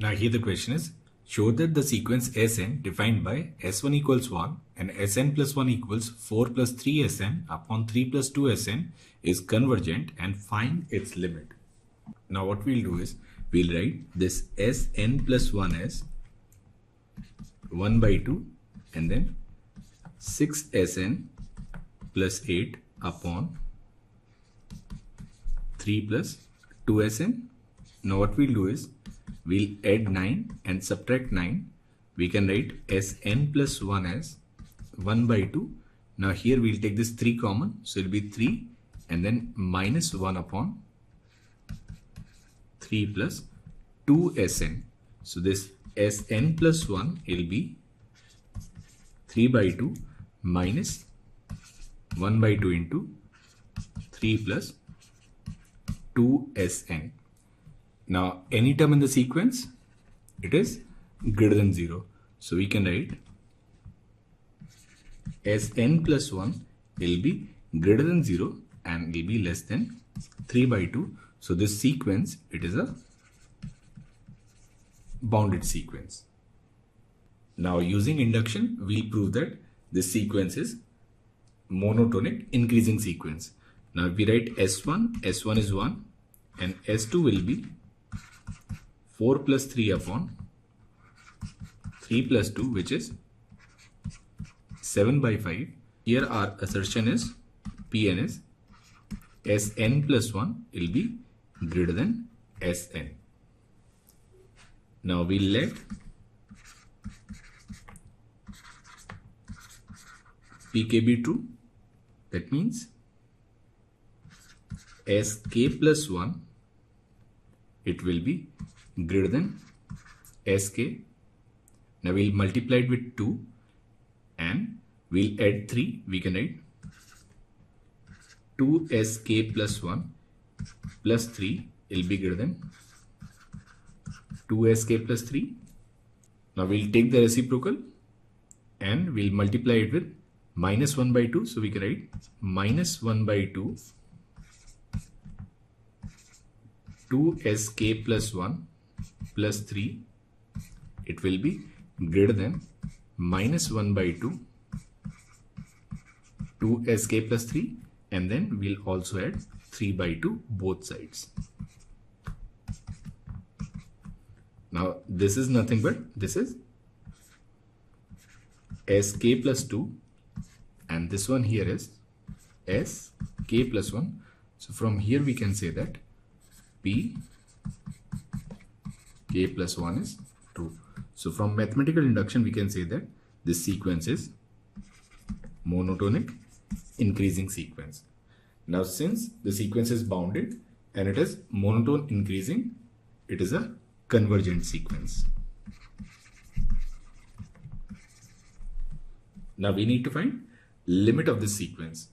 Now here the question is, show that the sequence Sn defined by S1 equals 1 and Sn+1 equals 4 plus 3sn upon 3 plus 2sn is convergent and find its limit. Now what we'll do is, we'll write this Sn+1 as 1 by 2 and then 6sn plus 8 upon 3 plus 2sn. Now what we'll do is, we'll add 9 and subtract 9. We can write Sn+1 as 1 by 2. Now here we'll take this 3 common, so it'll be 3 and then minus 1 upon 3 plus 2sn. So this Sn+1 will be 3 by 2 minus 1 by 2 into 3 plus 2sn. Now any term in the sequence, it is greater than 0. So we can write Sn+1 will be greater than 0 and will be less than 3 by 2. So this sequence, it is a bounded sequence. Now using induction, we'll prove that this sequence is monotonic increasing sequence. Now if we write S1 is 1 and S2 will be 4 plus 3 upon 3 plus 2, which is 7 by 5. Here our assertion is Pn is Sn+1 will be greater than Sn. Now we'll let Pk be true. That means Sk+1, it will be greater than Sk. Now we'll multiply it with 2 and we'll add 3. We can write 2Sk+1 plus 3 will be greater than 2Sk plus 3. Now we'll take the reciprocal and we'll multiply it with minus 1 by 2. So we can write minus 1 by 2 2Sk+1 plus 3. It will be greater than minus 1 by 2 2Sk plus 3, and then we'll also add 3 by 2 both sides. Now this is nothing but this is Sk plus 2 and this one here is Sk plus 1. So from here we can say that P k plus 1 is true. So from mathematical induction we can say that this sequence is monotonic increasing sequence. Now since the sequence is bounded and it is monotone increasing, it is a convergent sequence. Now we need to find limit of this sequence.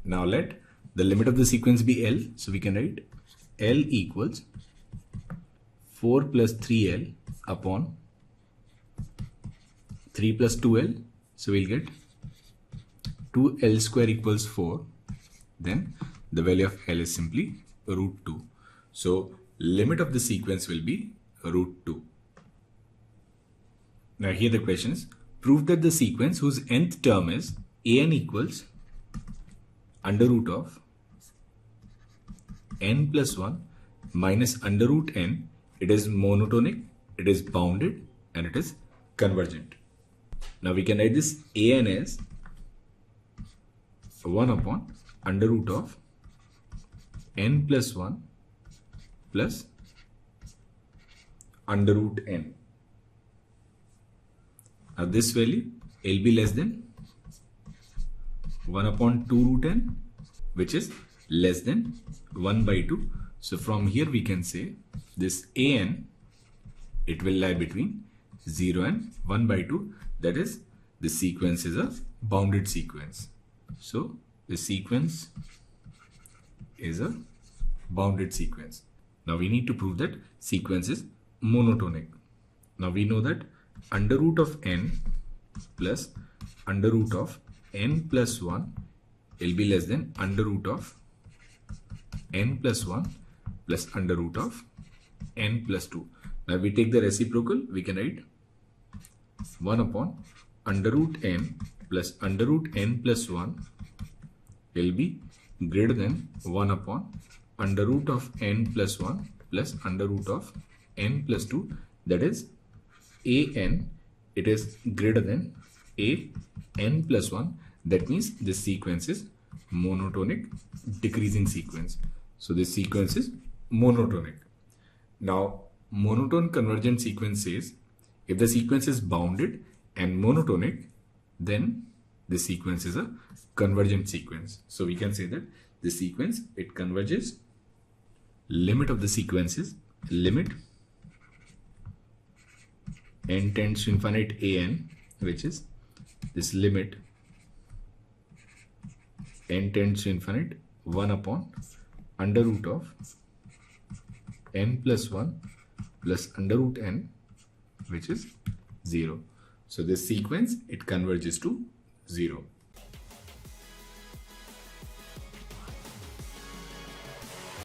Now let the limit of the sequence be L. So we can write L equals 4 plus 3L upon 3 plus 2L. So we'll get 2L square equals 4. Then the value of L is simply root 2. So limit of the sequence will be root 2. Now here the question is, prove that the sequence whose nth term is an equals under root of n+1 minus under root n. It is monotonic, it is bounded, and it is convergent. Now we can write this an as 1 upon under root of n+1 plus under root n. Now this value will be less than 1 upon 2 root n, which is less than 1 by 2. So from here we can say this an, it will lie between 0 and 1 by 2. That is, the sequence is a bounded sequence. So the sequence is a bounded sequence. Now we need to prove that sequence is monotonic. Now we know that under root of n plus under root of n+1 will be less than under root of n+1 plus under root of n+2. Now we take the reciprocal, we can write 1 upon under root n plus under root n plus 1 will be greater than 1 upon under root of n plus 1 plus under root of n plus 2, that is an, it is greater than a n plus 1. That means this sequence is monotonic decreasing sequence. So this sequence is monotonic. Now monotone convergent sequence says if the sequence is bounded and monotonic, then this sequence is a convergent sequence. So we can say that this sequence, it converges. Limit of the sequence is limit n tends to infinite an, which is this limit n tends to infinite 1 upon under root of n plus 1 plus under root n, which is 0. So this sequence, it converges to 0.